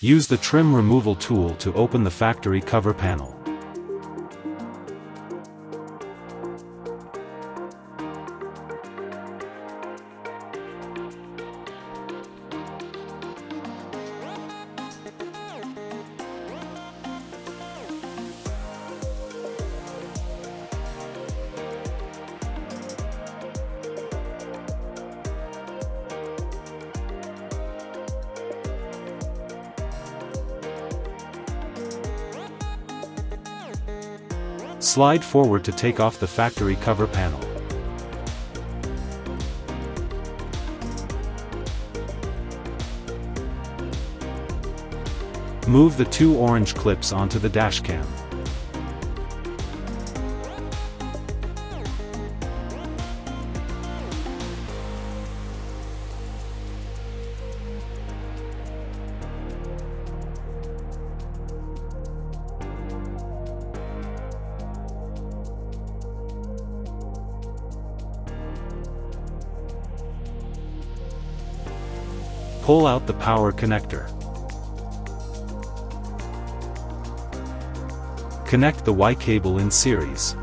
Use the trim removal tool to open the factory cover panel. Slide forward to take off the factory cover panel. Move the two orange clips onto the dashcam. Pull out the power connector. Connect the Y cable in series.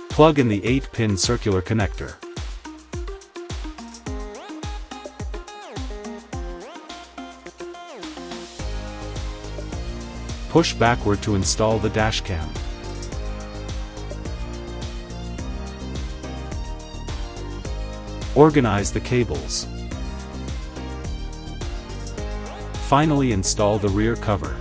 Plug in the 8-pin circular connector. Push backward to install the dashcam. Organize the cables. Finally, install the rear cover.